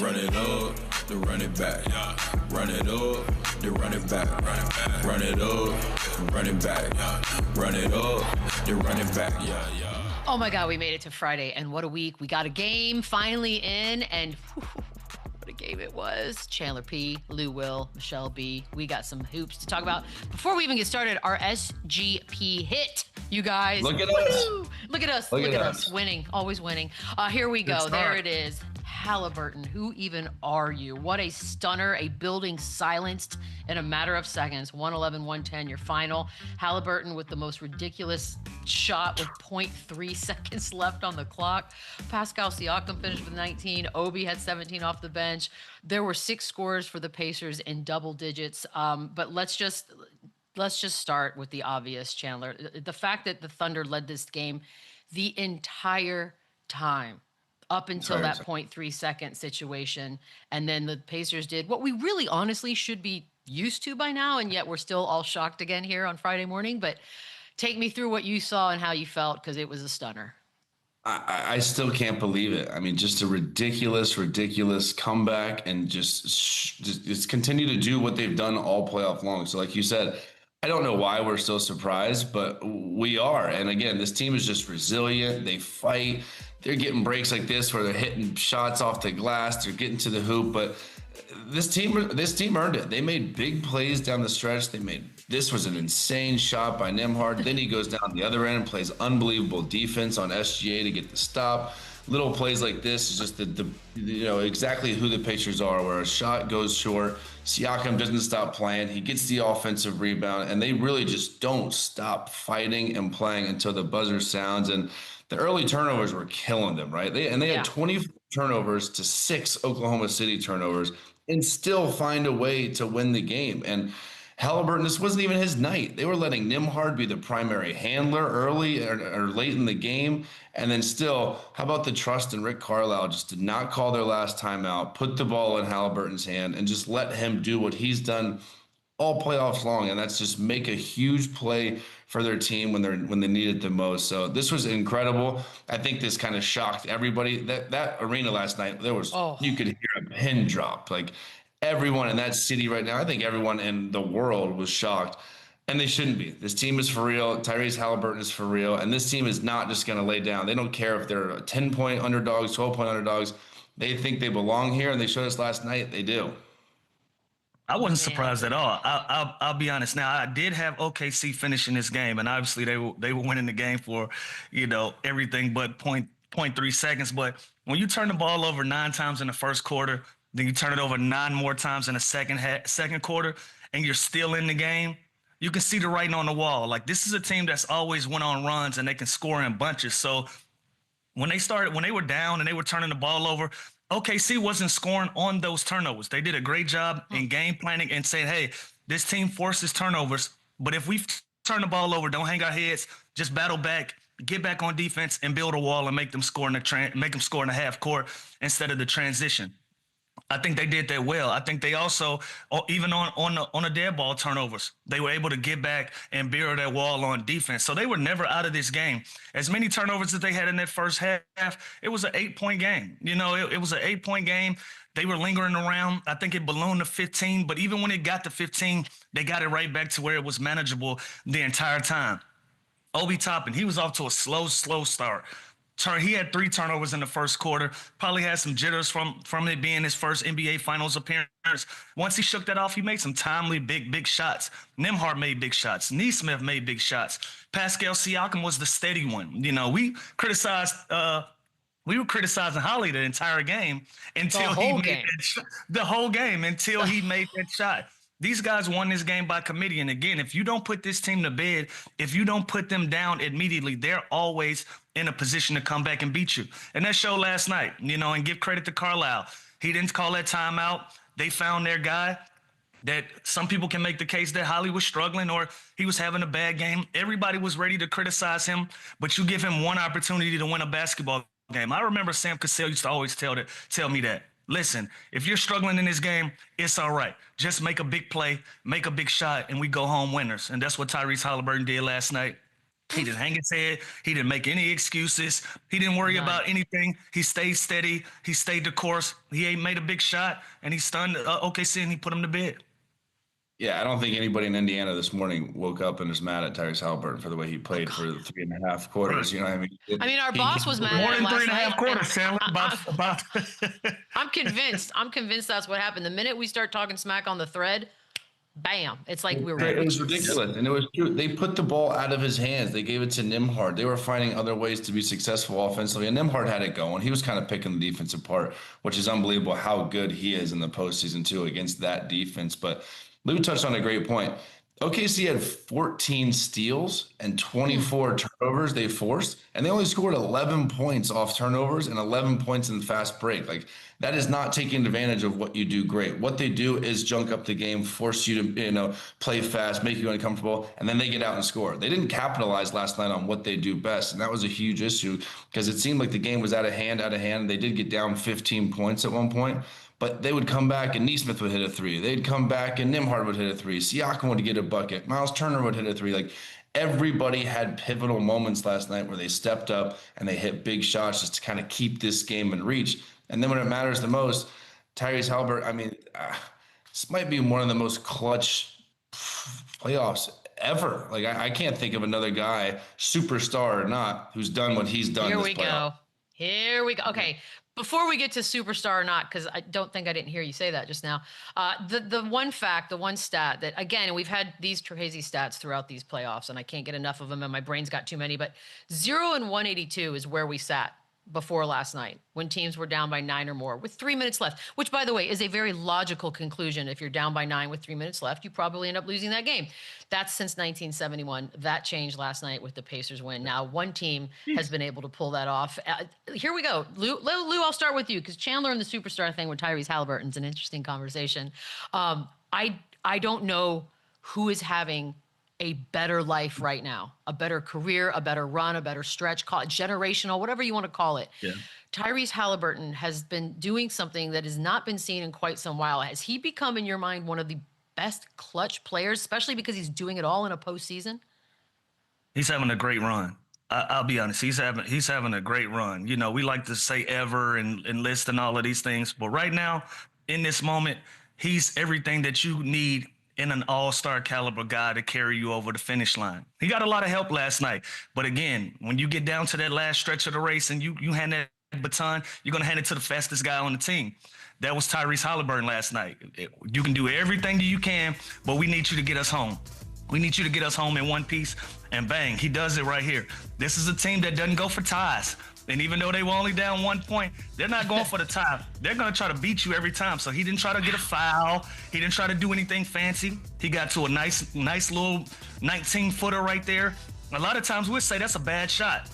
Run it up, then run it back. Run it up, then run it back. Run it up, run it back. Run it up, then run it back. Oh my God, we made it to Friday, and what a week. We got a game finally in, and what a game it was. Chandler P, Lou Will, Michelle B. We got some hoops to talk about. Before we even get started, our SGP hit, you guys. Look at us. Look at us. Look at us. Winning, always winning. Here we go. There it is. Haliburton, who even are you? What a stunner, a building silenced in a matter of seconds. 111-110, your final. Haliburton with the most ridiculous shot with 0.3 seconds left on the clock. Pascal Siakam finished with 19. Obi had 17 off the bench. There were 6 scores for the Pacers in double digits. But let's just start with the obvious, Chandler. The fact that the Thunder led this game the entire time, up until that 0.3 second situation. And then the Pacers did what we really honestly should be used to by now, and yet we're still all shocked again here on Friday morning. But take me through what you saw and how you felt, because it was a stunner. I still can't believe it. I mean, just a ridiculous comeback, and just continue to do what they've done all playoff long. So like you said, I don't know why we're still surprised, but we are. And again, this team is just resilient. They fight. They're getting breaks like this where they're hitting shots off the glass. They're getting to the hoop, but this team earned it. They made big plays down the stretch. This was an insane shot by Nembhard. Then he goes down the other end and plays unbelievable defense on SGA to get the stop. Little plays like this is just exactly who the Pacers are, where a shot goes short, Siakam doesn't stop playing, he gets the offensive rebound, and they really just don't stop fighting and playing until the buzzer sounds. And the early turnovers were killing them, right? They had 24 turnovers to 6 Oklahoma City turnovers and still find a way to win the game. And Haliburton, this wasn't even his night. They were letting Nembhard be the primary handler early or late in the game. And then still, how about the trust in Rick Carlisle just did not call their last timeout, put the ball in Haliburton's hand, and just let him do what he's done all playoffs long, and that's just make a huge play for their team when they need it the most. So this was incredible. I think this kind of shocked everybody. That arena last night, you could hear a pin drop. Like everyone in that city right now, I think everyone in the world was shocked, and they shouldn't be. This team is for real. Tyrese Haliburton is for real, and this team is not just going to lay down. They don't care if they're 10-point underdogs, 12-point underdogs. They think they belong here, and they showed us last night they do. I wasn't surprised at all. I'll be honest. Now, I did have OKC finishing this game, and obviously they were winning the game for, everything but 0.3 seconds. But when you turn the ball over 9 times in the first quarter, then you turn it over 9 more times in the second quarter, and you're still in the game, you can see the writing on the wall. Like, this is a team that's always went on runs, and they can score in bunches. So when they were down and they were turning the ball over, OKC wasn't scoring on those turnovers. They did a great job in game planning and saying, hey, this team forces turnovers, but if we turn the ball over, don't hang our heads, just battle back, get back on defense and build a wall and make them score in the half court instead of the transition. I think they did that well. I think they also, even on the dead ball turnovers, they were able to get back and build that wall on defense. So they were never out of this game. As many turnovers as they had in that first half, it was an 8-point game. It was an 8-point game. They were lingering around. I think it ballooned to 15, but even when it got to 15, they got it right back to where it was manageable the entire time. Obi Toppin, he was off to a slow start. He had 3 turnovers in the first quarter, probably had some jitters from it being his first NBA Finals appearance. Once he shook that off, he made some timely, big shots. Nembhard made big shots. Nesmith made big shots. Pascal Siakam was the steady one. We were criticizing Holly the entire game until he made that shot. These guys won this game by committee. And again, if you don't put this team to bed, if you don't put them down immediately, they're always in a position to come back and beat you. And that showed last night, and give credit to Carlisle. He didn't call that timeout. They found their guy. That some people can make the case that Holly was struggling or he was having a bad game. Everybody was ready to criticize him, but you give him one opportunity to win a basketball game. I remember Sam Cassell used to always tell me that. Listen, if you're struggling in this game, it's all right. Just make a big play, make a big shot, and we go home winners. And that's what Tyrese Haliburton did last night. He didn't hang his head. He didn't make any excuses. He didn't worry about anything. He stayed steady. He stayed the course. He ain't made a big shot, and he stunned OKC, and he put him to bed. Yeah, I don't think anybody in Indiana this morning woke up and was mad at Tyrese Haliburton for the way he played for 3.5 quarters. You know what I mean? Our boss was mad more at him than last night. 3.5 quarters, Chandler. About. I'm convinced. I'm convinced that's what happened. The minute we start talking smack on the thread, bam! It's like we were. It was ridiculous, and it was true. They put the ball out of his hands. They gave it to Nembhard. They were finding other ways to be successful offensively, and Nembhard had it going. He was kind of picking the defense apart, which is unbelievable how good he is in the postseason too against that defense. But Lou touched on a great point. OKC had 14 steals and 24 turnovers they forced, and they only scored 11 points off turnovers and 11 points in the fast break. Like, that is not taking advantage of what you do great. What they do is junk up the game, force you to, play fast, make you uncomfortable, and then they get out and score. They didn't capitalize last night on what they do best, and that was a huge issue because it seemed like the game was out of hand. They did get down 15 points at one point. But they would come back and Nesmith would hit a three. They'd come back and Nembhard would hit a three. Siakam would get a bucket. Miles Turner would hit a three. Like, everybody had pivotal moments last night where they stepped up and they hit big shots just to kind of keep this game in reach. And then when it matters the most, Tyrese Haliburton, this might be one of the most clutch playoffs ever. Like, I can't think of another guy, superstar or not, who's done what he's done. Here we go. Okay. Before we get to superstar or not, because I don't think I didn't hear you say that just now, the one fact, the one stat that, again, we've had these crazy stats throughout these playoffs, and I can't get enough of them, and my brain's got too many, but 0-182 is where we sat before last night when teams were down by 9 or more with 3 minutes left, which, by the way, is a very logical conclusion. If you're down by 9 with 3 minutes left, you probably end up losing that game. That's since 1971. That changed last night with the Pacers win. Now, one team has been able to pull that off. Here we go. Lou, I'll start with you because Chandler and the superstar thing with Tyrese Haliburton's an interesting conversation. I don't know who is having a better life right now, a better career, a better run, a better stretch, call it generational, whatever you want to call it. Yeah. Tyrese Haliburton has been doing something that has not been seen in quite some while. Has he become, in your mind, one of the best clutch players, especially because he's doing it all in a postseason? He's having a great run. I'll be honest. He's having a great run. We like to say ever and list and all of these things, but right now, in this moment, he's everything that you need in an all-star caliber guy to carry you over the finish line. He got a lot of help last night. But again, when you get down to that last stretch of the race and you hand that baton, you're going to hand it to the fastest guy on the team. That was Tyrese Haliburton last night. You can do everything you can, but we need you to get us home. We need you to get us home in one piece, and bang, he does it right here. This is a team that doesn't go for ties. And even though they were only down 1 point, they're not going for the tie. They're going to try to beat you every time. So he didn't try to get a foul. He didn't try to do anything fancy. He got to a nice little 19-footer right there. A lot of times we'll say that's a bad shot.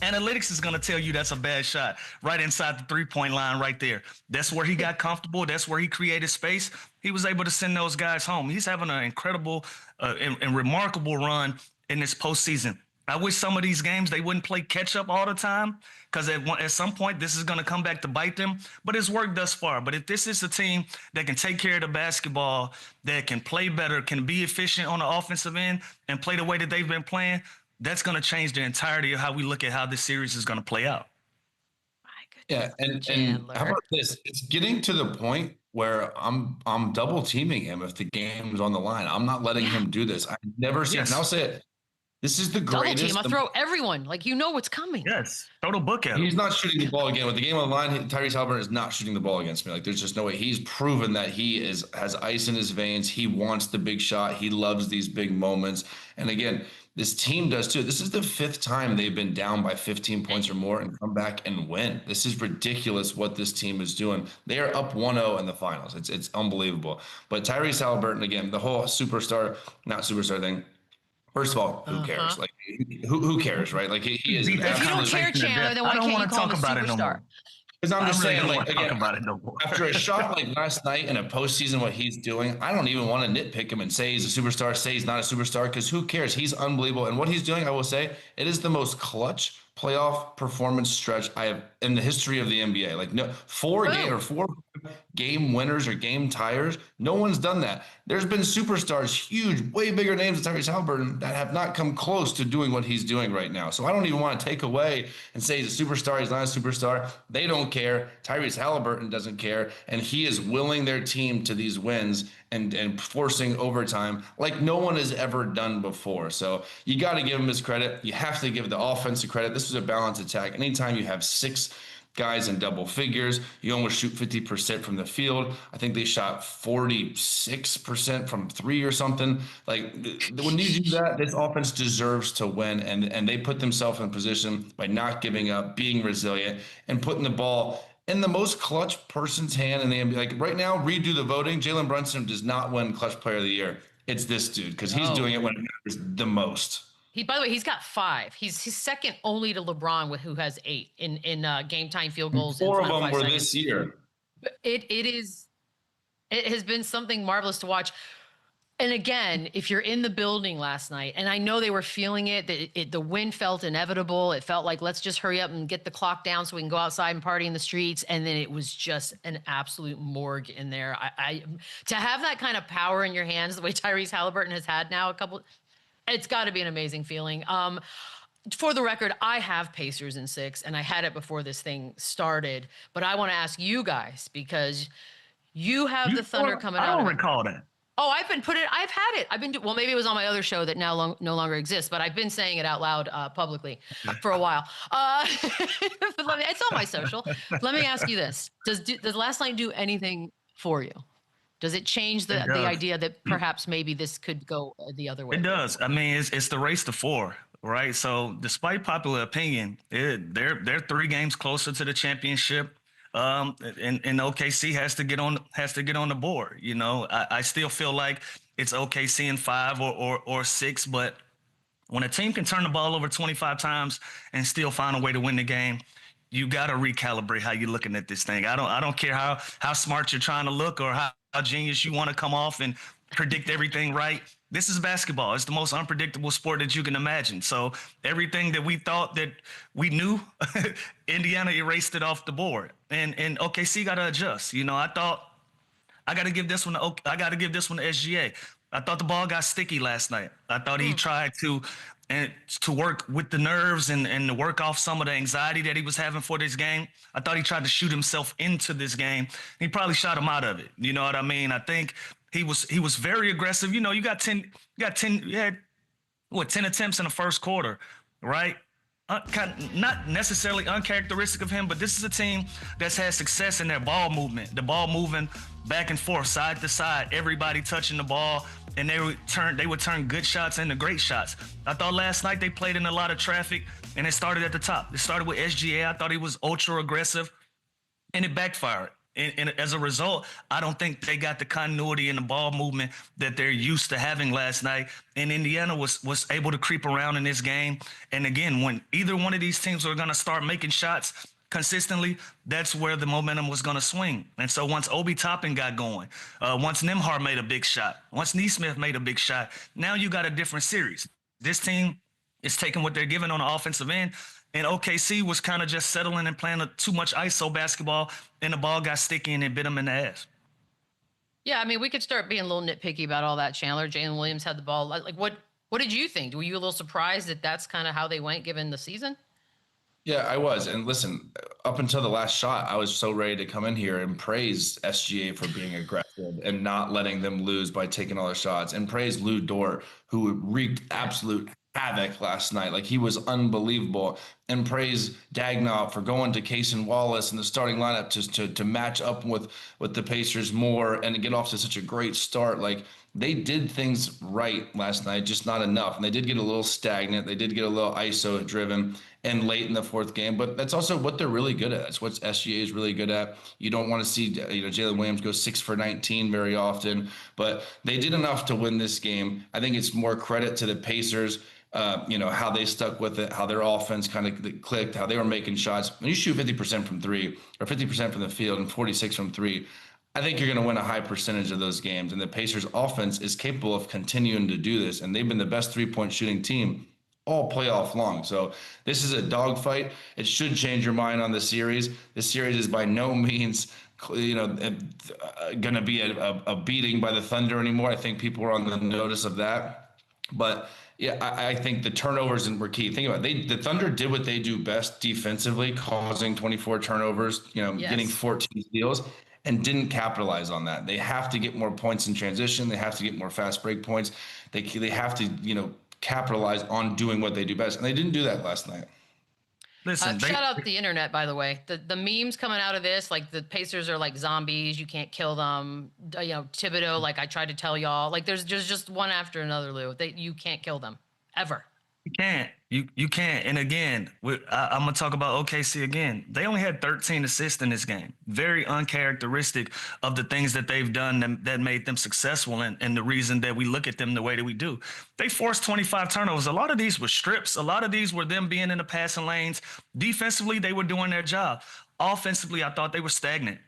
Analytics is going to tell you that's a bad shot right inside the three-point line right there. That's where he got comfortable. That's where he created space. He was able to send those guys home. He's having an incredible and remarkable run in this postseason. I wish some of these games they wouldn't play catch up all the time because at some point this is going to come back to bite them. But it's worked thus far. But if this is a team that can take care of the basketball, that can play better, can be efficient on the offensive end and play the way that they've been playing, that's going to change the entirety of how we look at how this series is going to play out. Yeah, and how about this? It's getting to the point where I'm double teaming him if the game's on the line. I'm not letting him do this. I've never seen it. And I'll say it. This is the greatest. Double team. I'll throw everyone. Like, what's coming. Yes. Throw the book at him. He's not shooting the ball again. With the game on the line, Tyrese Haliburton is not shooting the ball against me. Like, there's just no way. He's proven that he has ice in his veins. He wants the big shot. He loves these big moments. And again, this team does too. This is the 5th time they've been down by 15 points or more and come back and win. This is ridiculous what this team is doing. They are up 1-0 in the finals. It's unbelievable. But Tyrese Haliburton, again, the whole not superstar thing. First of all, who cares? Like, who cares, right? Like, he is. If you don't care, Chandler, then why can't you call him a superstar? Because I'm just saying, like, again, after a shot like last night in a postseason, what he's doing, I don't even want to nitpick him and say he's a superstar, say he's not a superstar, because who cares? He's unbelievable. And what he's doing, I will say, it is the most clutch playoff performance stretch I have in the history of the NBA. Like, no, 4 game winners or game tires. No one's done that. There's been superstars, huge, way bigger names than Tyrese Haliburton, that have not come close to doing what he's doing right now. So I don't even want to take away and say he's a superstar, he's not a superstar. They don't care. Tyrese Haliburton doesn't care. And he is willing their team to these wins and forcing overtime like no one has ever done before. So you got to give him his credit. You have to give the offense credit. This was a balanced attack. Anytime you have 6 guys in double figures, you almost shoot 50% from the field. I think they shot 46% from 3 or something. Like, when you do that, this offense deserves to win, and they put themselves in a position by not giving up, being resilient, and putting the ball in the most clutch person's hand in the NBA. Like, right now, redo the voting. Jalen Brunson does not win Clutch Player of the Year. It's this dude, because he's doing it when it matters the most. By the way, he's got 5. He's second only to LeBron, who has 8 in game time field goals. 4 of them were this year. It has been something marvelous to watch. And again, if you're in the building last night, and I know they were feeling it, the win felt inevitable. It felt like, let's just hurry up and get the clock down so we can go outside and party in the streets. And then it was just an absolute morgue in there. To have that kind of power in your hands, the way Tyrese Haliburton has had now it's got to be an amazing feeling. For the record, I have Pacers in 6, and I had it before this thing started. But I want to ask you guys, because you have the Thunder coming out. I don't recall that. Oh, I've had it. Well, maybe it was on my other show that now no longer exists, but I've been saying it out loud publicly for a while. It's on my social. Let me ask you this. Does last night do anything for you? Does it change the idea that perhaps maybe this could go the other way? It does. I mean, it's the race to 4, right? So despite popular opinion, they're 3 games closer to the championship. And OKC has to get on the board. You know, I still feel like it's OKC in 5 or 6, but when a team can turn the ball over 25 times and still find a way to win the game, you got to recalibrate how you're looking at this thing. I don't care how smart you're trying to look or how genius you want to come off and predict everything right. This is basketball. It's the most unpredictable sport that you can imagine. So everything that we thought that we knew, Indiana erased it off the board. And OKC got to adjust. You know, I thought I got to give this one to SGA. I thought the ball got sticky last night. I thought he tried to work with the nerves and to work off some of the anxiety that he was having for this game. I thought he tried to shoot himself into this game. He probably shot him out of it. You know what I mean? I think he was very aggressive. You know, you had 10 attempts in the first quarter, right? Not necessarily uncharacteristic of him, but this is a team that's had success in their ball movement, the ball moving back and forth, side to side, everybody touching the ball, and they would turn good shots into great shots. I thought last night they played in a lot of traffic, and it started at the top. It started with SGA. I thought he was ultra aggressive, and it backfired. And as a result, I don't think they got the continuity in the ball movement that they're used to having last night. And Indiana was able to creep around in this game. And again, when either one of these teams are going to start making shots consistently, that's where the momentum was going to swing. And so once Obi Toppin got going, once Nembhard made a big shot, once Nesmith made a big shot, now you got a different series. This team is taking what they're given on the offensive end. And OKC was kind of just settling and playing too much ISO basketball, and the ball got sticky and it bit them in the ass. Yeah, I mean, we could start being a little nitpicky about all that, Chandler. Jalen Williams had the ball. Like, what did you think? Were you a little surprised that that's kind of how they went given the season? Yeah, I was. And listen, up until the last shot, I was so ready to come in here and praise SGA for being aggressive and not letting them lose by taking all their shots, and praise Lou Dort, who wreaked absolute havoc last night. Like, he was unbelievable. And praise Dagnall for going to Cason Wallace in the starting lineup to match up with the Pacers more and to get off to such a great start. Like, they did things right last night, just not enough. And they did get a little stagnant. They did get a little ISO driven and late in the fourth game, but that's also what they're really good at. That's what SGA is really good at. You don't want to see, Jalen Williams go 6 for 19 very often, but they did enough to win this game. I think it's more credit to the Pacers, how they stuck with it, how their offense kind of clicked, how they were making shots. When you shoot 50% from 3 or 50% from the field and 46 from 3, I think you're going to win a high percentage of those games. And the Pacers offense is capable of continuing to do this. And they've been the best 3-point shooting team all playoff long. So this is a dogfight. It should change your mind on the series. This series is by no means going to be a beating by the Thunder anymore. I think people were on the notice of that. But yeah, I think the turnovers were key. Think about it. The Thunder did what they do best defensively, causing 24 turnovers, getting 14 steals, and didn't capitalize on that. They have to get more points in transition. They have to get more fast break points. They have to, capitalize on doing what they do best. And they didn't do that last night. Listen, shout out the internet, by the way. The memes coming out of this, like the Pacers are like zombies. You can't kill them. Thibodeau, like I tried to tell y'all, like there's just one after another, Lou. You can't kill them ever. You can't. You can't. And again, I'm going to talk about OKC again. They only had 13 assists in this game. Very uncharacteristic of the things that they've done that made them successful and the reason that we look at them the way that we do. They forced 25 turnovers. A lot of these were strips. A lot of these were them being in the passing lanes. Defensively, they were doing their job. Offensively, I thought they were stagnant.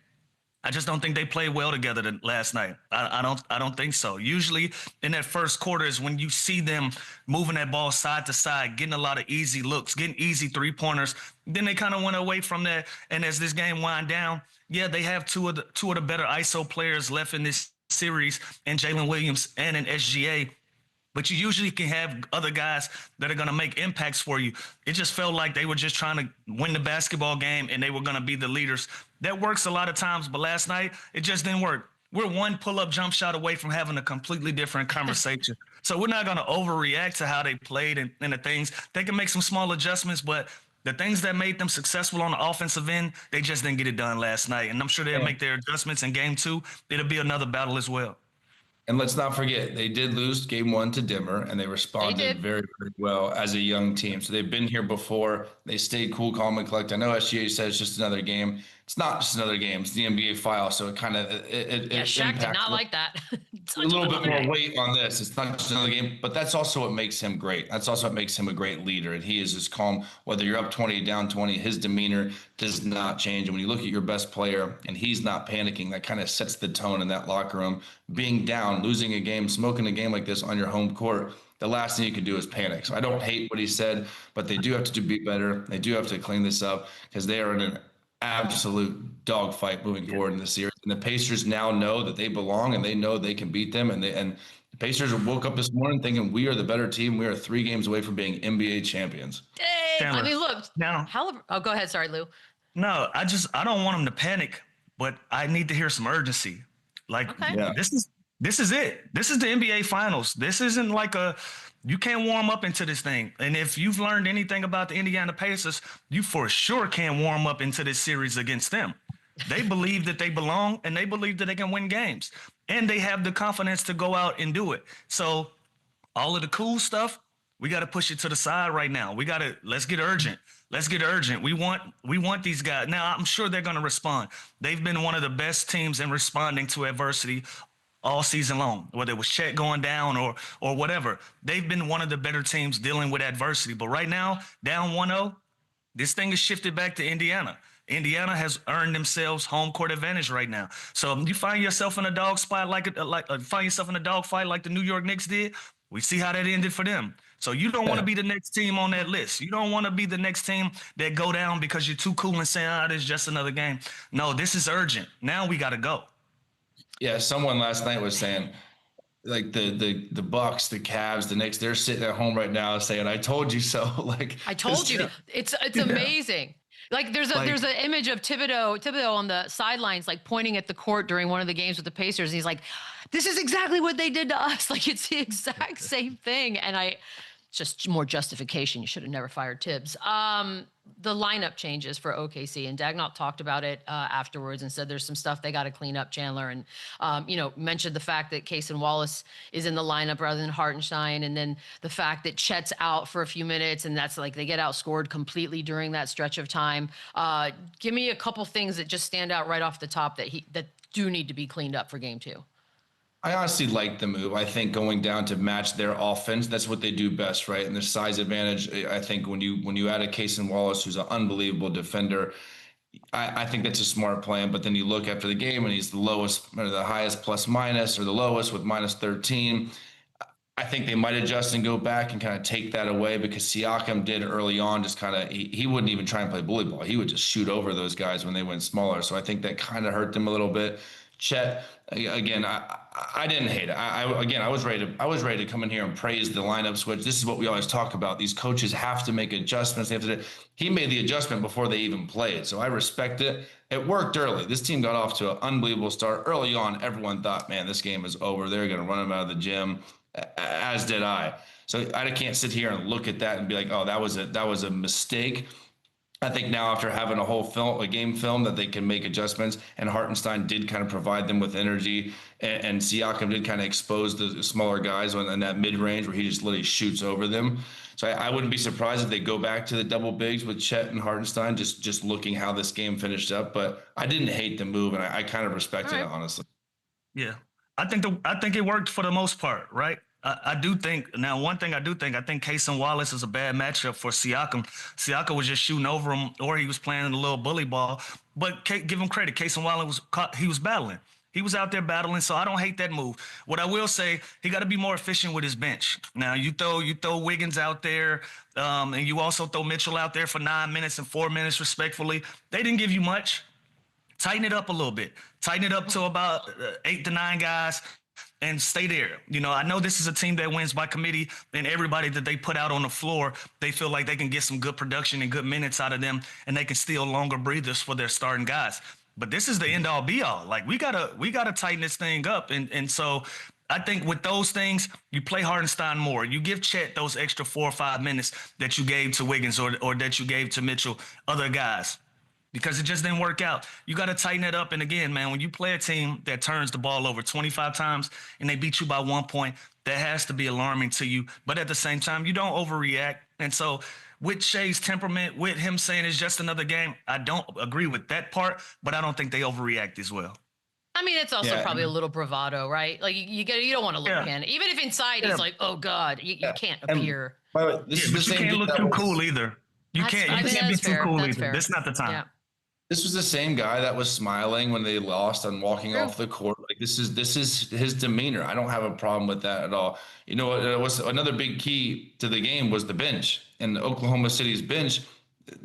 I just don't think they played well together last night. I don't think so. Usually in that first quarter is when you see them moving that ball side to side, getting a lot of easy looks, getting easy three-pointers. Then they kind of went away from that. And as this game wind down, yeah, they have two of the better ISO players left in this series, and Jalen Williams and an SGA. But you usually can have other guys that are going to make impacts for you. It just felt like they were just trying to win the basketball game and they were going to be the leaders. That works a lot of times, but last night, it just didn't work. We're one pull-up jump shot away from having a completely different conversation. So we're not going to overreact to how they played and the things. They can make some small adjustments, but the things that made them successful on the offensive end, they just didn't get it done last night. And I'm sure they'll make their adjustments in game 2. It'll be another battle as well. And let's not forget, they did lose game 1 to Dimmer, and they responded very, very well as a young team. So they've been here before. They stayed cool, calm, and collected. I know SGA says it's just another game. It's not just another game. It's the NBA file, so it kind of Shaq did not like that. A little bit more weight on this. It's not just another game, but that's also what makes him great. That's also what makes him a great leader, and he is just calm. Whether you're up 20, down 20, his demeanor does not change. And when you look at your best player and he's not panicking, that kind of sets the tone in that locker room. Being down, losing a game, smoking a game like this on your home court, the last thing you can do is panic. So I don't hate what he said, but they do have to be better. They do have to clean this up because they are in an absolute dogfight moving forward in the series. And the Pacers now know that they belong and they know they can beat them. And the Pacers woke up this morning thinking we are the better team. We are 3 games away from being NBA champions. Dang. I mean, look. Now, go ahead. Sorry, Lou. No, I don't want them to panic, but I need to hear some urgency. Like, this is it. This is the NBA Finals. This isn't like you can't warm up into this thing. And if you've learned anything about the Indiana Pacers, you for sure can't warm up into this series against them. They believe that they belong and they believe that they can win games. And they have the confidence to go out and do it. So all of the cool stuff, we got to push it to the side right now. Let's get urgent. Let's get urgent. We want these guys. Now, I'm sure they're going to respond. They've been one of the best teams in responding to adversity all season long, whether it was Chet going down or whatever. They've been one of the better teams dealing with adversity. But right now, down 1-0, this thing is shifted back to Indiana. Indiana has earned themselves home court advantage right now. So you find yourself in a dog spot find yourself in a dog fight like the New York Knicks did. We see how that ended for them. So you don't want to be the next team on that list. You don't want to be the next team that go down because you're too cool and saying, this is just another game. No, this is urgent. Now we got to go. Yeah, someone last night was saying, like the Bucks, the Cavs, the Knicks, they're sitting at home right now saying, "I told you so." Like I told you. It's amazing. Like there's an image of Thibodeau on the sidelines, like pointing at the court during one of the games with the Pacers. And he's like, "This is exactly what they did to us. Like it's the exact same thing." And just more justification. You should have never fired Tibbs. The lineup changes for OKC, and Dagnall talked about it afterwards and said there's some stuff they got to clean up, Chandler, and mentioned the fact that Cason Wallace is in the lineup rather than Hartenstein, and then the fact that Chet's out for a few minutes, and that's like they get outscored completely during that stretch of time. Give me a couple things that just stand out right off the top that do need to be cleaned up for game 2. I honestly like the move. I think going down to match their offense, that's what they do best, right? And the size advantage, I think when you add a Cason Wallace, who's an unbelievable defender, I think that's a smart plan. But then you look after the game and he's the lowest or the highest plus minus or the lowest with minus 13. I think they might adjust and go back and kind of take that away, because Siakam did early on just kind of, he wouldn't even try and play bully ball. He would just shoot over those guys when they went smaller. So I think that kind of hurt them a little bit. Chet, again, I didn't hate it. I was ready to come in here and praise the lineup switch. This is what we always talk about. These coaches have to make adjustments. He made the adjustment before they even played. So I respect it. It worked early. This team got off to an unbelievable start. Early on, everyone thought, man, this game is over. They're going to run them out of the gym, as did I. So I can't sit here and look at that and be like, oh, that was a mistake. I think now, after having a game film, that they can make adjustments, and Hartenstein did kind of provide them with energy, and Siakam did kind of expose the smaller guys in that mid-range where he just literally shoots over them. So I wouldn't be surprised if they go back to the double bigs with Chet and Hartenstein, just looking how this game finished up. But I didn't hate the move, and I kind of respected it, honestly. Yeah, I think it worked for the most part, right? I do think, now one thing I think Cason Wallace is a bad matchup for Siakam. Siakam was just shooting over him, or he was playing a little bully ball. But give him credit, Cason Wallace was battling. He was out there battling, so I don't hate that move. What I will say, he got to be more efficient with his bench. Now, you throw Wiggins out there, and you also throw Mitchell out there for 9 minutes and 4 minutes, respectfully. They didn't give you much. Tighten it up a little bit. Tighten it up to about 8 to 9 guys and stay there. You know, I know this is a team that wins by committee, and everybody that they put out on the floor, they feel like they can get some good production and good minutes out of them, and they can steal longer breathers for their starting guys. But this is the end all be all. Like, we gotta tighten this thing up. And so I think with those things, you play Hartenstein more. You give Chet those extra 4 or 5 minutes that you gave to Wiggins or that you gave to Mitchell, other guys, because it just didn't work out. You got to tighten it up. And again, man, when you play a team that turns the ball over 25 times and they beat you by 1 point, that has to be alarming to you. But at the same time, you don't overreact. And so with Shai's temperament, with him saying it's just another game, I don't agree with that part, but I don't think they overreact as well. I mean, it's also probably a little bravado, right? Like, you don't want to look in. Even if inside he's like, oh God, you can't appear. But you can't look too cool either. You can't be too cool either. That's not the time. Yeah. This was the same guy that was smiling when they lost and walking off the court. Like, this is his demeanor. I don't have a problem with that at all. You know what? Was another big key to the game was the bench. And Oklahoma City's bench,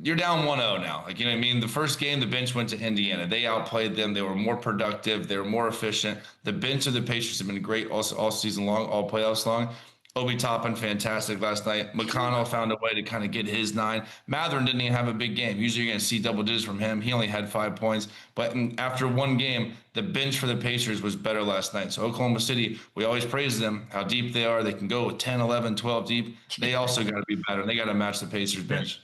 you're down 1-0 now. Like, you know what I mean? The first game, the bench went to Indiana. They outplayed them. They were more productive. They were more efficient. The bench of the Patriots have been great all season long, all playoffs long. Obi Toppin, fantastic last night. McConnell found a way to kind of get his 9. Matherin didn't even have a big game. Usually you're going to see double digits from him. He only had 5 points. But after one game, the bench for the Pacers was better last night. So Oklahoma City, we always praise them, how deep they are. They can go with 10, 11, 12 deep. They also got to be better. They got to match the Pacers bench.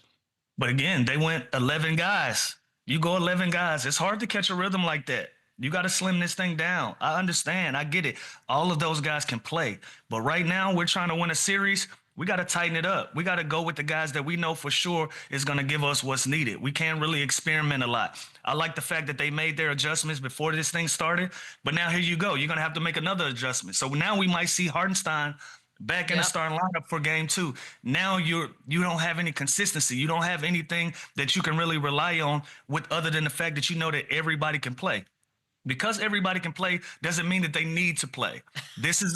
But again, they went 11 guys. You go 11 guys. It's hard to catch a rhythm like that. You got to slim this thing down. I understand. I get it. All of those guys can play. But right now, we're trying to win a series. We got to tighten it up. We got to go with the guys that we know for sure is going to give us what's needed. We can't really experiment a lot. I like the fact that they made their adjustments before this thing started. But now here you go. You're going to have to make another adjustment. So now we might see Hartenstein back in the starting lineup for game 2. Now you don't have any consistency. You don't have anything that you can really rely on with, other than the fact that you know that everybody can play. Because everybody can play doesn't mean that they need to play. This is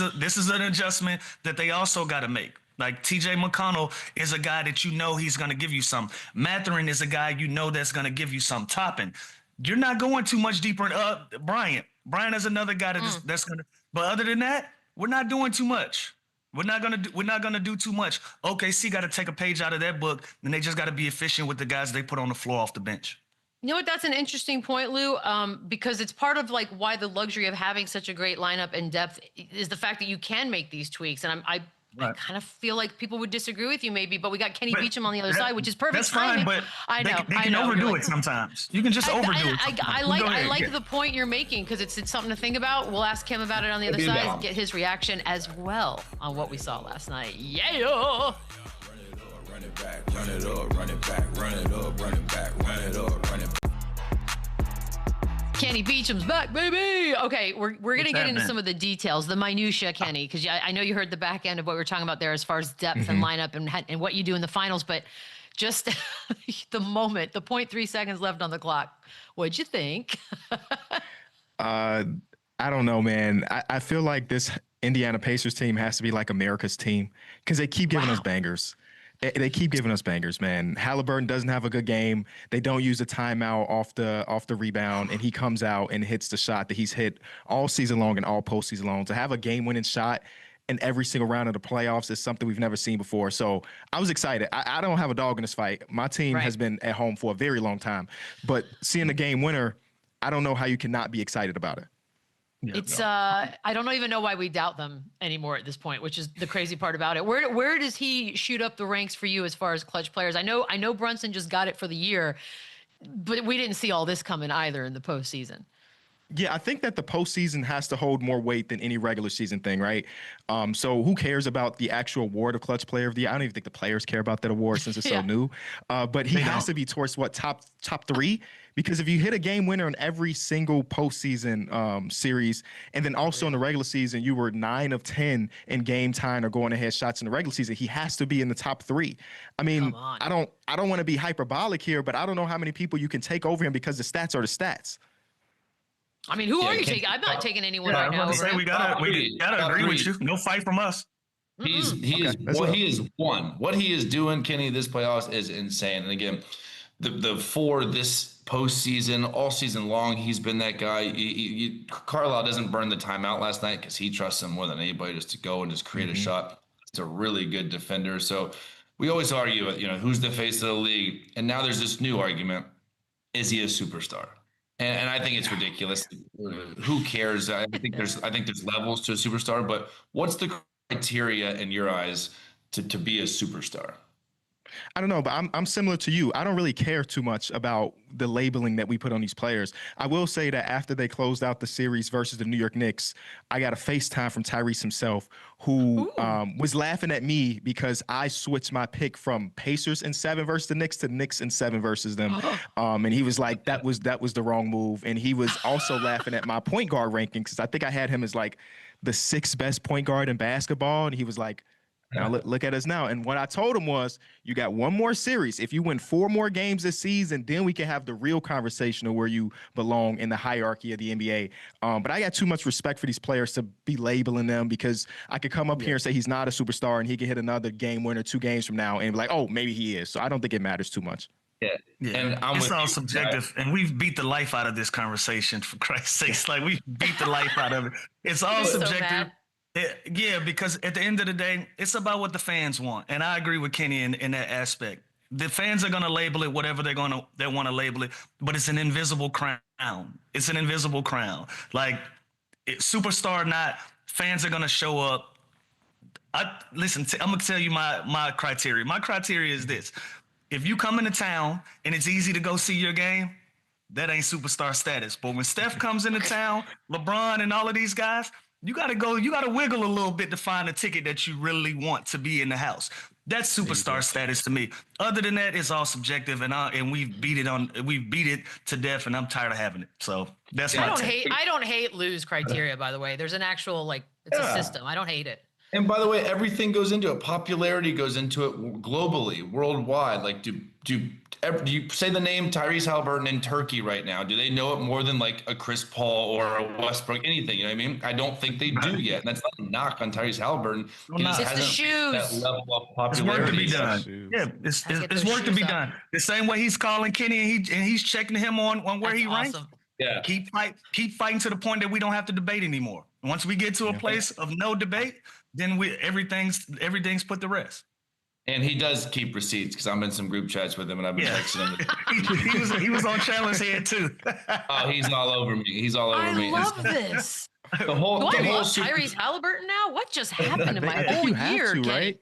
an adjustment that they also got to make. Like, TJ McConnell is a guy that you know he's going to give you some. Matherin is a guy you know that's going to give you some. Toppin. You're not going too much deeper. Bryant is another guy that's going to. But other than that, we're not doing too much. We're not gonna do too much. OKC got to take a page out of that book, and they just got to be efficient with the guys they put on the floor off the bench. You know what? That's an interesting point, Lou, because it's part of like why the luxury of having such a great lineup and depth is the fact that you can make these tweaks. And I kind of feel like people would disagree with you maybe, but we got Kenny Beecham on the other side, which is perfect. That's fine, but I know they can overdo it sometimes. You can just overdo it. I like the point you're making because it's something to think about. We'll ask him about it on the other side, get his reaction as well on what we saw last night. Yeah. Run it back, run it up, run it back, run it up, run it back, run it up, run it back. Kenny Beecham's back, baby. Okay, we're going to get into some of the details, the minutia, Kenny, because I know you heard the back end of what we were talking about there as far as depth and lineup and what you do in the finals, but just the moment, the 0.3 seconds left on the clock, what'd you think? I don't know, man. I feel like Indiana Pacers team has to be like America's team because they keep giving us bangers. They keep giving us bangers, man. Haliburton doesn't have a good game. They don't use a timeout off the rebound, and he comes out and hits the shot that he's hit all season long and all postseason long. To have a game-winning shot in every single round of the playoffs is something we've never seen before. So I was excited. I don't have a dog in this fight. My team has been at home for a very long time. But seeing the game winner, I don't know how you cannot be excited about it. It's I don't even know why we doubt them anymore at this point, which is the crazy part about it. Where does he shoot up the ranks for you as far as clutch players? I know Brunson just got it for the year, but we didn't see all this coming either in the postseason. Yeah, I think that the postseason has to hold more weight than any regular season thing, right? So who cares about the actual award of Clutch Player of the Year? I don't even think the players care about that award since it's so new. But he has to be towards what, top three? Because if you hit a game winner in every single postseason series, and then also in the regular season, you were 9 of 10 in game time or going ahead shots in the regular season, he has to be in the top 3. I mean, I don't want to be hyperbolic here, but I don't know how many people you can take over him because the stats are the stats. I mean, who are you taking? I'm not taking anyone right now. We gotta agree with you. No fight from us. He is one. What he is doing, Kenny, this playoffs is insane. And again, the for this postseason, all season long, he's been that guy. Carlisle doesn't burn the timeout last night because he trusts him more than anybody just to go and just create a shot. It's a really good defender. So we always argue, who's the face of the league, and now there's this new argument: is he a superstar? And I think it's ridiculous. Who cares? I think there's levels to a superstar, but what's the criteria in your eyes to be a superstar? I don't know, but I'm similar to you. I don't really care too much about the labeling that we put on these players. I will say that after they closed out the series versus the New York Knicks, I got a FaceTime from Tyrese himself, who was laughing at me because I switched my pick from Pacers in 7 versus the Knicks to Knicks in 7 versus them. And he was like, that was the wrong move. And he was also laughing at my point guard rankings because I think I had him as like the 6th best point guard in basketball. And he was like, now look at us now. And what I told him was, you got one more series. If you win 4 more games this season, then we can have the real conversation of where you belong in the hierarchy of the NBA. But I got too much respect for these players to be labeling them, because I could come up here and say he's not a superstar and he could hit another game winner 2 games from now and be like, oh, maybe he is. So I don't think it matters too much. Yeah. And it's all subjective, and we've beat the life out of this conversation, for Christ's sakes. Like, we beat the life out of it. It's all subjective. Yeah, because at the end of the day, it's about what the fans want. And I agree with Kenny in that aspect. The fans are going to label it whatever they want to label it, but it's an invisible crown. It's an invisible crown. Like, superstar or not, fans are going to show up. Listen, I'm going to tell you my criteria. My criteria is this. If you come into town and it's easy to go see your game, that ain't superstar status. But when Steph comes into town, LeBron and all of these guys, you got to wiggle a little bit to find a ticket that you really want to be in the house. That's superstar status to me. Other than that, it's all subjective, and we've beat it to death, and I'm tired of having it. So that's my take. I don't hate lose criteria, by the way. There's an actual, it's a system. I don't hate it. And by the way, everything goes into it. Popularity goes into it globally, worldwide. Like, do you say the name Tyrese Haliburton in Turkey right now? Do they know it more than like a Chris Paul or a Westbrook? Anything, you know what I mean? I don't think they do yet. And that's not a knock on Tyrese Haliburton. It's the shoes. That level of popularity. It's work to be done. Yeah, it's work to be done. The same way he's calling Kenny and he's checking him on where he ranks. Yeah. Keep fighting to the point that we don't have to debate anymore. Once we get to a place of no debate, then everything's put to rest. And he does keep receipts, because I'm in some group chats with him and I've been texting him. he was on Chandler's head too. Oh, he's all over me. He's all over me. I love this. The whole Tyrese Haliburton now? What just happened in my whole year, right?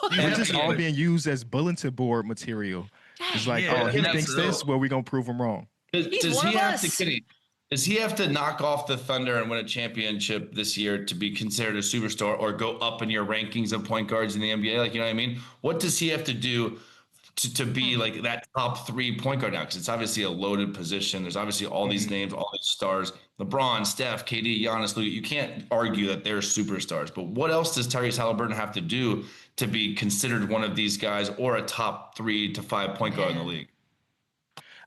We're just all being used as bulletin board material. It's like, he thinks this, well, we're going to prove him wrong. Does he have to knock off the Thunder and win a championship this year to be considered a superstar, or go up in your rankings of point guards in the NBA? Like, you know what I mean? What does he have to do to be like that top 3 point guard now? Because it's obviously a loaded position. There's obviously all these names, all these stars: LeBron, Steph, KD, Giannis, LUKA. You can't argue that they're superstars. But what else does Tyrese Haliburton have to do to be considered one of these guys, or a top 3 to 5 point guard in the league?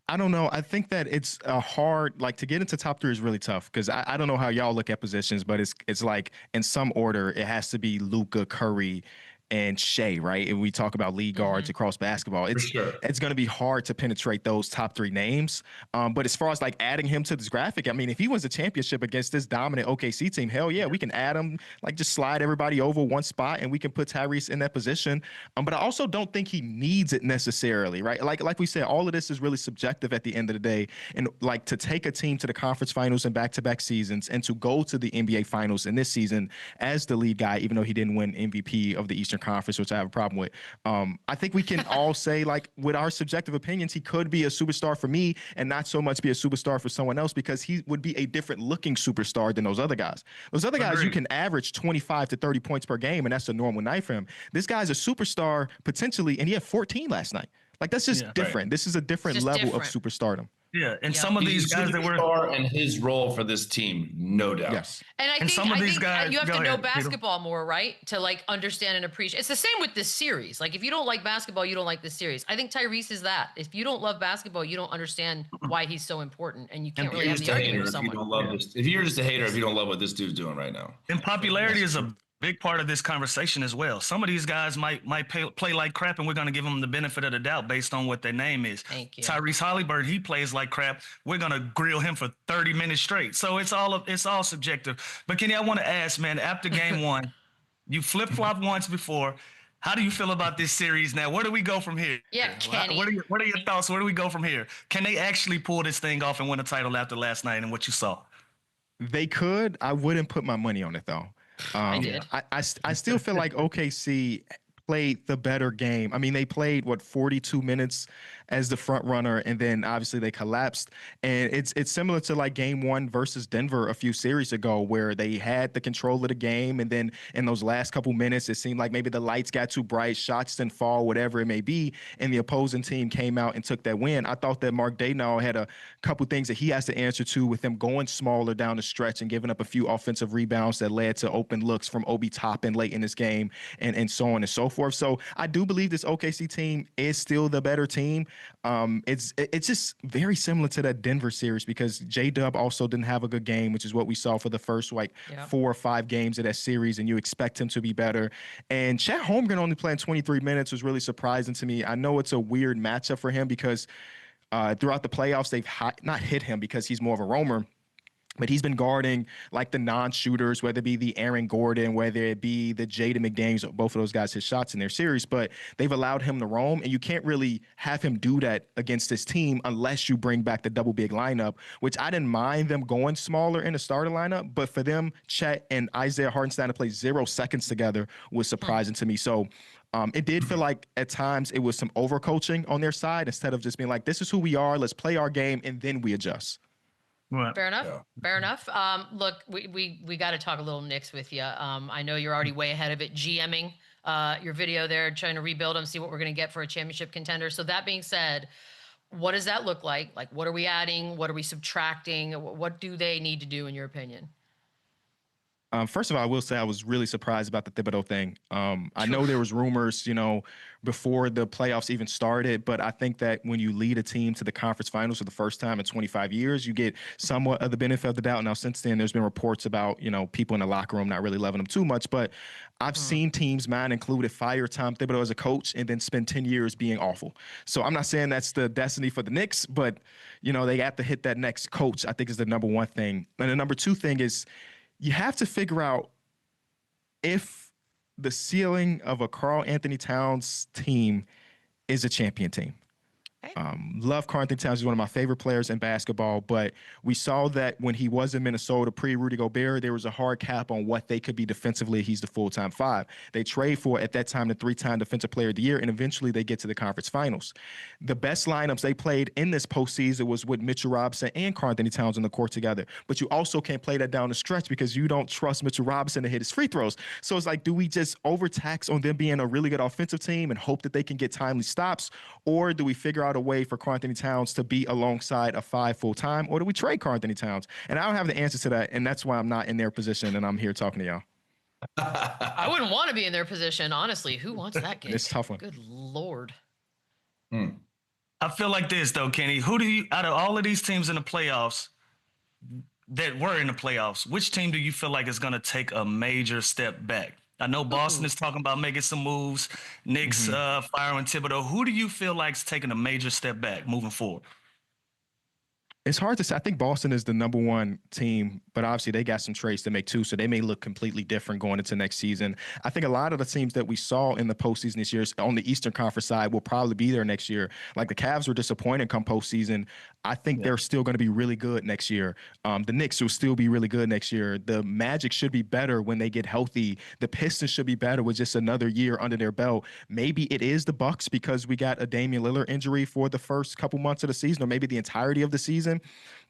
I don't know. I think that it's a hard, like, to get into top three is really tough because I don't know how y'all look at positions, but it's like in some order it has to be Luka, Curry, and Shea, right? And we talk about lead guards across basketball. For sure. It's going to be hard to penetrate those top three names. But as far as like adding him to this graphic, I mean, if he wins a championship against this dominant OKC team, hell yeah, we can add him. Like just slide everybody over one spot, and we can put Tyrese in that position. But I also don't think he needs it necessarily, right? Like we said, all of this is really subjective at the end of the day. And like to take a team to the conference finals in back-to-back seasons, and to go to the NBA finals in this season as the lead guy, even though he didn't win MVP of the Eastern Conference, which I have a problem with. I think we can all say, like, with our subjective opinions, he could be a superstar for me and not so much be a superstar for someone else, because he would be a different looking superstar than those other guys. Those other guys, you can average 25 to 30 points per game, and that's a normal night for him. This guy's a superstar potentially, and he had 14 last night. Like, that's just different. Right. This is a different level of superstardom. Yeah, and some of these guys that were and his role for this team, no doubt. Yes. And I think you have to know basketball more, right? To like understand and appreciate. It's the same with this series. Like if you don't like basketball, you don't like this series. I think Tyrese is that. If you don't love basketball, you don't understand why he's so important, and you can't really have the argument with someone. If you're just a hater, if you don't love what this dude's doing right now. And popularity is a big part of this conversation as well. Some of these guys might play like crap, and we're going to give them the benefit of the doubt based on what their name is. Thank you. Tyrese Haliburton, he plays like crap. We're going to grill him for 30 minutes straight. So it's all subjective. But Kenny, I want to ask, man, after game one, you flip-flopped once before. How do you feel about this series now? Where do we go from here? Yeah, Kenny. What are your thoughts? Where do we go from here? Can they actually pull this thing off and win a title after last night and what you saw? They could. I wouldn't put my money on it, though. I did. I still feel like OKC played the better game. I mean, they played 42 minutes as the front runner, and then obviously they collapsed. And it's similar to like game one versus Denver a few series ago, where they had the control of the game, and then in those last couple minutes, it seemed like maybe the lights got too bright, shots didn't fall, whatever it may be, and the opposing team came out and took that win. I thought that Mark Daigneault had a couple things that he has to answer to, with them going smaller down the stretch and giving up a few offensive rebounds that led to open looks from Obi Toppin late in this game, and so on and so forth. So I do believe this OKC team is still the better team. It's just very similar to that Denver series, because J-Dub also didn't have a good game, which is what we saw for the first 4 or 5 games of that series, and you expect him to be better. And Chet Holmgren only playing 23 minutes was really surprising to me. I know it's a weird matchup for him because throughout the playoffs, they've not hit him because he's more of a roamer, but he's been guarding like the non-shooters, whether it be the Aaron Gordon, whether it be the Jaden McDaniels. Both of those guys hit shots in their series, but they've allowed him to roam, and you can't really have him do that against this team unless you bring back the double big lineup, which I didn't mind them going smaller in the starting lineup, but for them, Chet and Isaiah Hartenstein to play 0 seconds together was surprising to me. So it did feel like at times it was some overcoaching on their side, instead of just being like, this is who we are, let's play our game, and then we adjust. Right. Fair enough. Yeah. Fair enough. Look, we got to talk a little Knicks with you. I know you're already way ahead of it, GMing your video there, trying to rebuild them, see what we're going to get for a championship contender. So that being said, what does that look like? Like, what are we adding? What are we subtracting? What do they need to do, in your opinion? First of all, I will say I was really surprised about the THIBODEAU thing. I know there was rumors, before the playoffs even started, but I think that when you lead a team to the conference finals for the first time in 25 years, you get somewhat of the benefit of the doubt. Now, since then, there's been reports about, people in the locker room not really loving them too much, but I've seen teams, mine included, fire Tom Thibodeau as a coach and then spend 10 years being awful. So I'm not saying that's the destiny for the Knicks, but, they have to hit that next coach, I think, is the number one thing. And the number two thing is, you have to figure out if the ceiling of a Karl Anthony Towns team is a champion team. Love Karl Anthony Towns. He's one of my favorite players in basketball, but we saw that when he was in Minnesota pre-Rudy Gobert, there was a hard cap on what they could be defensively. He's the full-time 5. They trade for, at that time, the 3-time Defensive Player of the Year, and eventually they get to the conference finals. The best lineups they played in this postseason was with Mitchell Robinson and Karl Anthony Towns on the court together, but you also can't play that down the stretch because you don't trust Mitchell Robinson to hit his free throws. So it's like, do we just overtax on them being a really good offensive team and hope that they can get timely stops, or do we figure out a way for Karl Anthony Towns to be alongside a 5 full-time, or do we trade Karl Anthony Towns? And I don't have the answer to that, and that's why I'm not in their position, and I'm here talking to y'all. I wouldn't want to be in their position, honestly. Who wants that game? It's a tough one. Good Lord. I feel like this though, Kenny. Who do you, out of all of these teams in the playoffs that were in the playoffs, which team do you feel like is going to take a major step back? I know Boston is talking about making some moves. Knicks firing Thibodeau. Who do you feel like is taking a major step back moving forward? It's hard to say. I think Boston is the number one team, but obviously they got some trades to make too, so they may look completely different going into next season. I think a lot of the teams that we saw in the postseason this year on the Eastern Conference side will probably be there next year. Like the Cavs were disappointed come postseason. I think they're still going to be really good next year. The Knicks will still be really good next year. The Magic should be better when they get healthy. The Pistons should be better with just another year under their belt. Maybe it is the Bucks because we got a Damian Lillard injury for the first couple months of the season, or maybe the entirety of the season.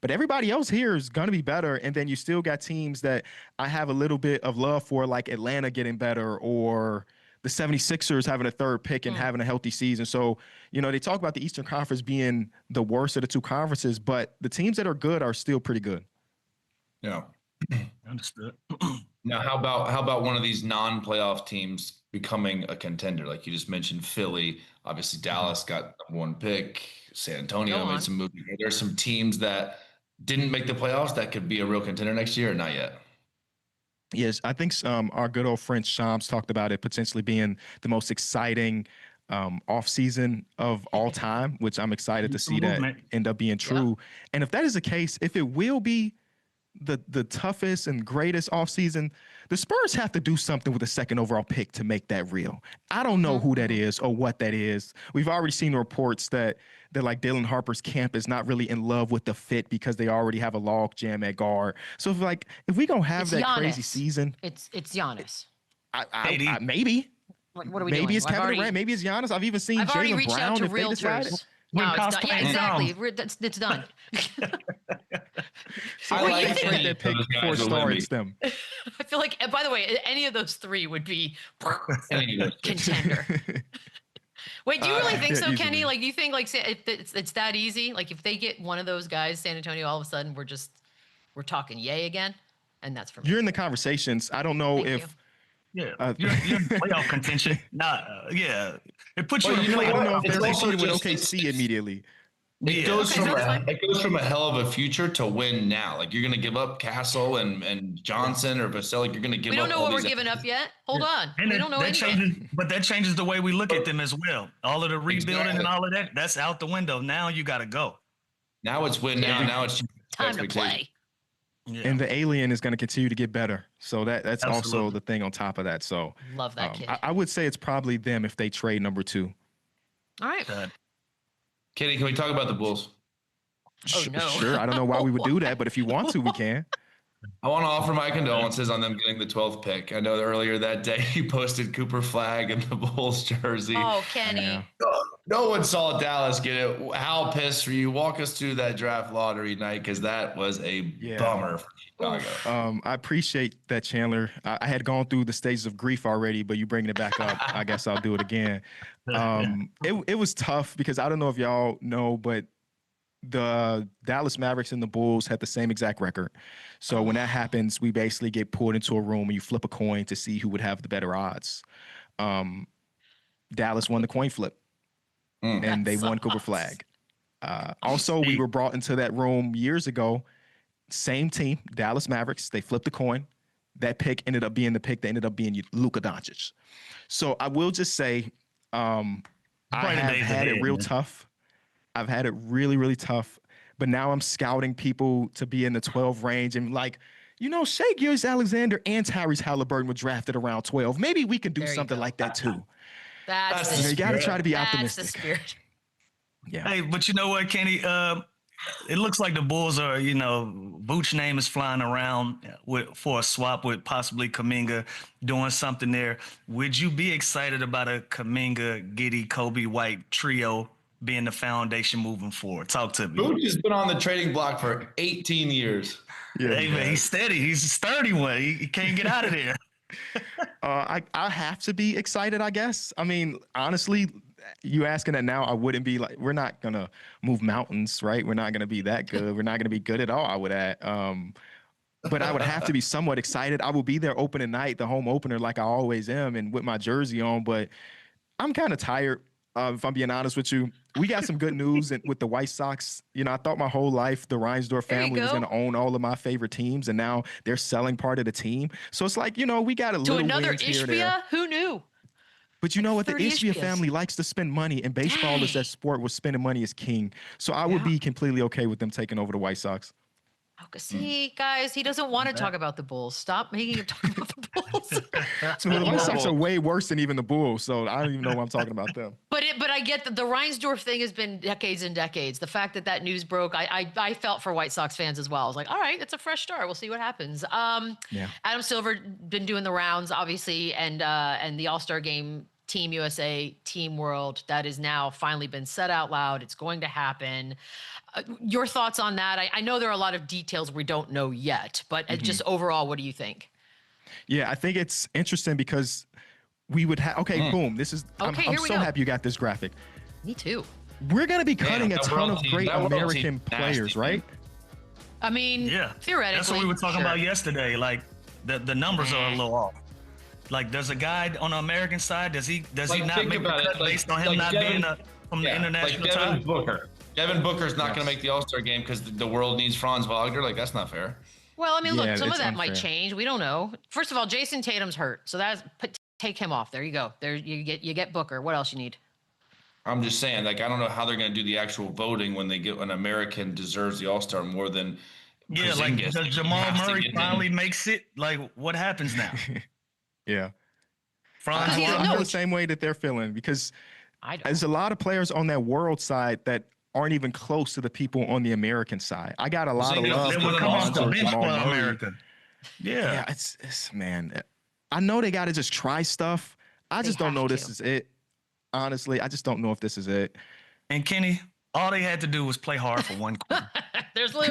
But everybody else here is going to be better. And then you still got teams that I have a little bit of love for, like Atlanta getting better, or the 76ers having a third pick and having a healthy season. So, you know, they talk about the Eastern Conference being the worst of the two conferences, but the teams that are good are still pretty good. Yeah. Understood. Now, how about one of these non-playoff teams becoming a contender? Like you just mentioned, Philly. Obviously, Dallas got one pick. San Antonio made some moves. There's some teams that didn't make the playoffs that could be a real contender next year, or not yet? Yes, I think our good old friend Shams talked about it potentially being the most exciting offseason of all time, which I'm excited to see that end up being true. And if that is the case, if it will be the toughest and greatest offseason, the Spurs have to do something with the second overall pick to make that real. I don't know who that is or what that is. We've already seen reports that like Dylan Harper's camp is not really in love with the fit because they already have a log jam at guard. So if we gonna have that crazy season, it's Giannis. Maybe. What are we maybe doing? it's Kevin Durant. Maybe it's Giannis. I've even seen Jaylen Brown if they decide it. No, it's done. Yeah, exactly. It's done. I like that pick before it starts them. I feel like, by the way, any of those three would be contender. Wait, do you really think so, Kenny? Like, do you think like it's that easy? Like, if they get one of those guys, San Antonio, all of a sudden we're talking yay again, and that's for me. You're in the conversations. I don't know if. You're in playoff contention. It puts you in a playoff. I don't know if they're competing with OKC immediately. It goes from a hell of a future to win now. Like, you're going to give up Castle and Johnson or Vassell. You're going to give up. We don't know what we're giving up yet. Hold on. And we don't know anything. But that changes the way we look at them as well. All of the rebuilding and all of that, that's out the window. Now you got to go. Now it's win now. Now it's time to play. Yeah. And the alien is going to continue to get better. So that's also the thing on top of that. So love that kid. I would say it's probably them if they trade number 2. All right. Kenny, can we talk about the Bulls? Oh, no. Sure. I don't know why we would do that, but if you want to, we can. I want to offer my condolences on them getting the 12th pick. I know that earlier that day he posted Cooper Flag in the Bulls jersey. Oh, Kenny. Yeah. No one saw Dallas get it. How pissed were you? Walk us through that draft lottery night, because that was a bummer for Chicago. I appreciate that, Chandler. I had gone through the stages of grief already, but you bringing it back up, I guess I'll do it again. It was tough because I don't know if y'all know, but the Dallas Mavericks and the Bulls had the same exact record. So when that happens, we basically get pulled into a room and you flip a coin to see who would have the better odds. Dallas won the coin flip, and they won Cooper Flag. Also, we were brought into that room years ago. Same team, Dallas Mavericks. They flipped the coin. That pick ended up being the pick that ended up being LUKA Doncic. So I will just say I have had it real tough. I've had it really, really tough. But now I'm scouting people to be in the 12 range. And like, you know, Shai Gilgeous-Alexander and Tyrese Haliburton were drafted around 12. Maybe we can do something like that too. That's you got to try to be optimistic. That's the spirit. Yeah. Hey, but you know what, Kenny? It looks like the Bulls are, you know, Vooch name is flying around for a swap with possibly Kuminga doing something there. Would you be excited about a Kuminga, Giddey, Kobe White trio being the foundation moving forward? Talk to me. Vooch has been on the trading block for 18 years. Yeah, hey, man, he's steady. He's a sturdy one. He can't get out of there. I have to be excited, I guess. I mean, honestly, you asking that now, I wouldn't be like, we're not going to move mountains, right? We're not going to be that good. We're not going to be good at all, I would add. But I would have to be somewhat excited. I will be there opening night, the home opener, like I always am, and with my jersey on. But I'm kind of tired if I'm being honest with you. We got some good news with the White Sox. You know, I thought my whole life the Reinsdorf family was going to own all of my favorite teams, and now they're selling part of the team. So it's like, you know, we got a little another wins here and there. Ishbia? Who knew? But you know what? The Ishbia Ishbias. family likes to spend money, and baseball is that sport where spending money is king. So I would be completely okay with them taking over the White Sox. Oh, see, guys, he doesn't want to talk about the Bulls. Stop making him talk about the Bulls. Well, the White Sox are way worse than even the Bulls, so I don't even know why I'm talking about them. But I get that the Reinsdorf thing has been decades and decades. The fact that news broke, I felt for White Sox fans as well. I was like, all right, it's a fresh start. We'll see what happens. Adam Silver been doing the rounds, obviously, and the All-Star game, Team USA, Team World, that has now finally been said out loud. It's going to happen. Your thoughts on that? I know there are a lot of details we don't know yet, but just overall, what do you think? Yeah, I think it's interesting because we would have, boom, this is, I'm so happy you got this graphic. Me too. We're going to be cutting a ton of great American players, right? I mean, theoretically. That's what we were talking about yesterday. Like, the numbers are a little off. Like, there's a guy on the American side. Does he not make the cut based on him not being from the international side? Devin Booker's not going to make the All-Star game because the world needs Franz Wagner. Like, that's not fair. Well, I mean, look, some of that might change. We don't know. First of all, Jason Tatum's hurt, so take him off. There you go. There you get Booker. What else you need? I'm just saying, like, I don't know how they're going to do the actual voting when they get an American deserves the All-Star more than Porzingis. Like, does Jamal Murray finally makes it? Like, what happens now? Franz, I feel the same way that they're feeling because there's a lot of players on that world side that aren't even close to the people on the American side. I got a lot of love for Franz or Jamal Murray. Yeah, it's man. I know they got to just try stuff. I just don't know this is it. Honestly, I just don't know if this is it. And Kenny, all they had to do was play hard for one quarter. There's Lou.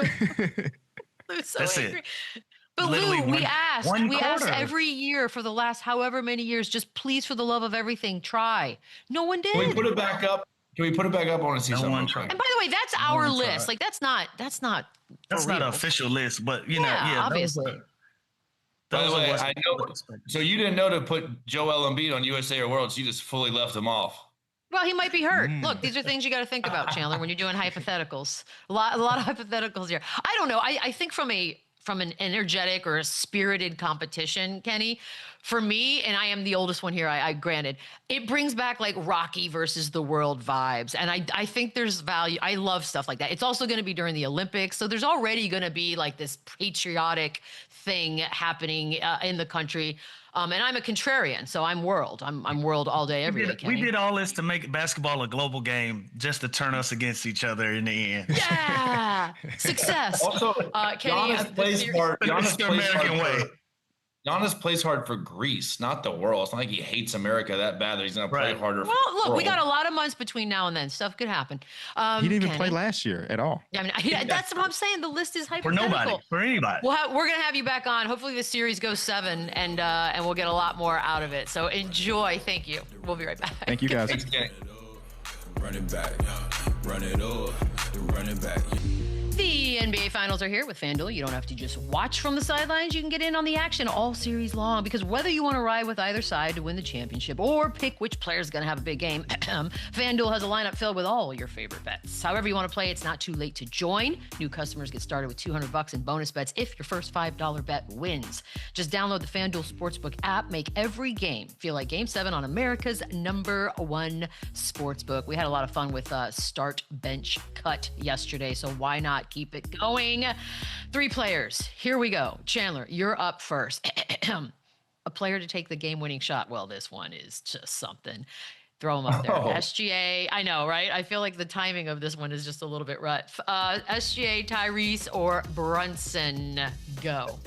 Lou's so That's angry. it. But Literally Lou, we asked quarter. every year for the last however many years, just please, for the love of everything, try. No one did. Can we put it back up? I want to see someone. And by the way, that's our list. Like, that's not not an official list, but you know, obviously. By the way, I know. So you didn't know to put Joel Embiid on USA or World, so you just fully left him off. Well, he might be hurt. Look, these are things you got to think about, Chandler, when you're doing hypotheticals. A lot of hypotheticals here. I don't know. I think from an energetic or a spirited competition, Kenny, for me, and I am the oldest one here, I granted, it brings back like Rocky versus the World vibes. And I think there's value. I love stuff like that. It's also going to be during the Olympics. So there's already going to be like this patriotic thing happening in the country. And I'm a contrarian, so I'm world. I'm world all day, every day, Kenny. We did all this to make basketball a global game, just to turn us against each other in the end. Yeah, success. Also, Kenny, Giannis plays hard. Giannis plays hard for Greece, not the world. It's not like he hates America that bad that he's going to play harder. Well, look, world. We got a lot of months between now and then. Stuff could happen. He didn't even play last year at all. I mean, that's what I'm saying. The list is hypothetical. For nobody, for anybody. We're going to have you back on. Hopefully the series goes 7, and we'll get a lot more out of it. So enjoy. Thank you. We'll be right back. Thank you, guys. Run it back, run it up, run it back. The NBA Finals are here with FanDuel. You don't have to just watch from the sidelines. You can get in on the action all series long, because whether you want to ride with either side to win the championship or pick which player is going to have a big game, FanDuel has a lineup filled with all your favorite bets. However you want to play, it's not too late to join. New customers get started with $200 in bonus bets if your first $5 bet wins. Just download the FanDuel Sportsbook app. Make every game feel like Game 7 on America's #1 sportsbook. We had a lot of fun with Start, Bench, Cut yesterday, so why not keep it going? 3 players. Here we go. Chandler, you're up first. A player to take the game-winning shot. Well, this one is just something. Throw him up there. SGA. I know, right? I feel like the timing of this one is just a little bit rut. SGA, Tyrese, or Brunson. Go.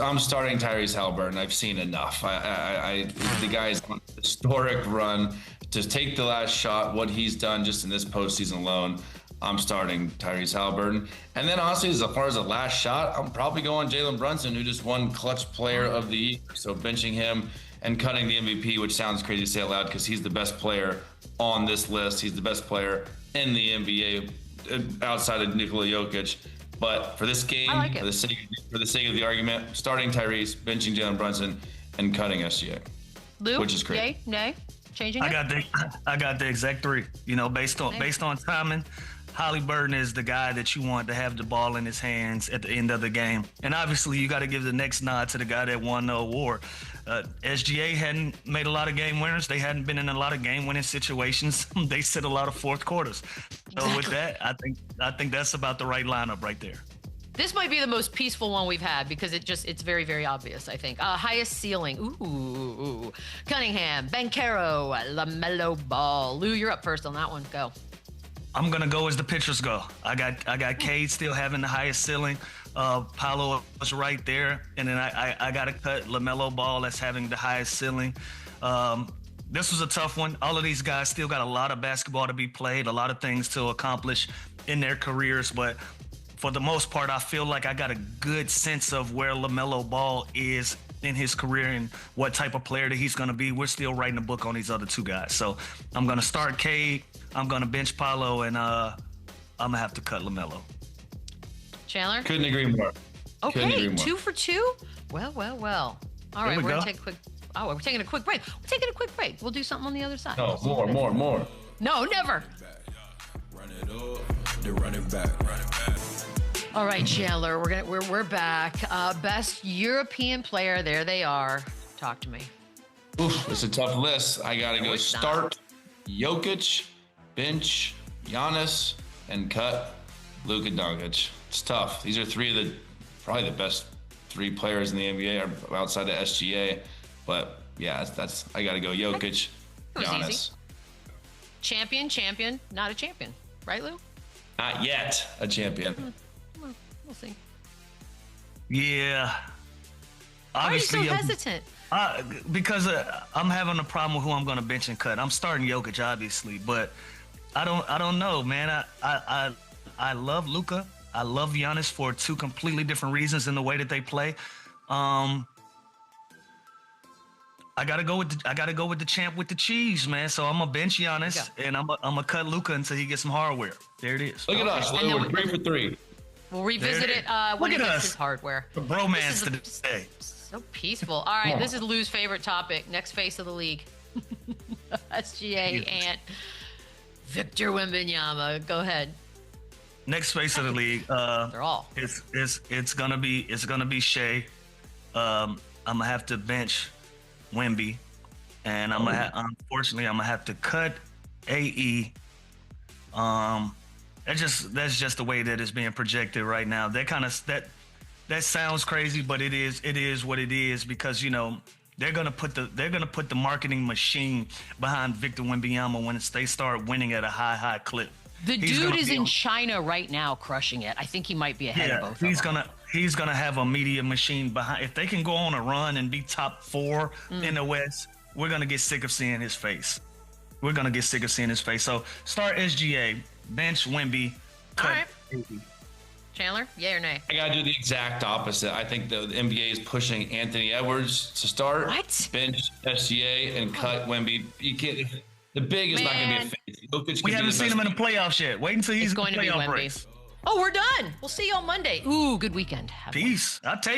I'm starting Tyrese Haliburton. I've seen enough. The guy's on a historic run. To take the last shot, what he's done just in this postseason alone, I'm starting Tyrese Haliburton. And then honestly, as far as the last shot, I'm probably going Jalen Brunson, who just won Clutch Player of the Year. So benching him and cutting the MVP, which sounds crazy to say out loud because he's the best player on this list. He's the best player in the NBA outside of Nikola Jokic. But for this game, for the sake of the argument, starting Tyrese, benching Jalen Brunson, and cutting SGA. Lou, which is crazy. Yay, nay? changing I got the exact 3. You know, based on timing, Haliburton is the guy that you want to have the ball in his hands at the end of the game. And obviously, you got to give the next nod to the guy that won the award. SGA hadn't made a lot of game winners. They hadn't been in a lot of game-winning situations. They sit a lot of fourth quarters. So with that, I think that's about the right lineup right there. This might be the most peaceful one we've had because it's very, very obvious, I think. Highest ceiling. Ooh. Cunningham, Banchero, LaMelo Ball. Lou, you're up first on that one. Go. I'm gonna go as the pitchers go. I got CADE still having the highest ceiling. PAOLO was right there, and then I gotta cut LaMelo Ball that's having the highest ceiling. This was a tough one. All of these guys still got a lot of basketball to be played, a lot of things to accomplish in their careers, but for the most part, I feel like I got a good sense of where LaMelo Ball is in his career and what type of player that he's going to be. We're still writing a book on these other 2 guys. So I'm going to start CADE. I'm going to bench PAOLO, and I'm going to have to cut LaMelo. Chandler? Couldn't agree more. Okay, 2 for 2? Well. All right, we're going to take a quick... Oh, we're taking a quick break. We'll do something on the other side. No, more. No, never. Run it up, then run it back. All right, Chandler, we're back. Best European player. There they are. Talk to me. Oof, it's a tough list. I gotta go start Jokic, bench Giannis, and cut LUKA Doncic. It's tough. These are 3 of probably the best 3 players in the NBA outside of SGA. But yeah, that's I gotta go Jokic, Giannis. Easy. Champion, not a champion, right, Lou? Not yet a champion. We'll see. Yeah. Why are you so Obviously, hesitant? because I'm having a problem with who I'm going to bench and cut. I'm starting Jokic, obviously, but I don't know, man. I love LUKA. I love Giannis for 2 completely different reasons in the way that they play. I gotta go with the champ with the cheese, man. So I'm gonna bench Giannis and I'm gonna cut LUKA until he gets some hardware. There it is. Look at us. We're 3 for 3. We'll revisit it when he gets his hardware. The bromance today. So peaceful. All right, this is Lou's favorite topic. Next face of the league. SGA and Victor Wembanyama. Go ahead. Next face of the league. They're all. It's gonna be Shea. I'm gonna have to bench Wemby, and unfortunately I'm gonna have to cut AE. That's just the way that it's being projected right now. That sounds crazy, but it is what it is because they're gonna put the marketing machine behind Victor Wembanyama when they start winning at a high clip. The dude is in China right now crushing it. I think he might be ahead of both. He's gonna have a media machine behind. If they can go on a run and be top 4 in the West, we're gonna get sick of seeing his face. So start SGA, bench Wemby, cut. All right. Chandler, yay or nay? I gotta do the exact opposite. I think the NBA is pushing Anthony Edwards to start. What? Bench SGA and cut Wemby. You can't. The big is not gonna be a face. We haven't seen him in the playoffs yet. Wait until he's going to be playoff Wemby. race. Oh, we're done. We'll see you on Monday. Ooh, good weekend. Peace. I'll take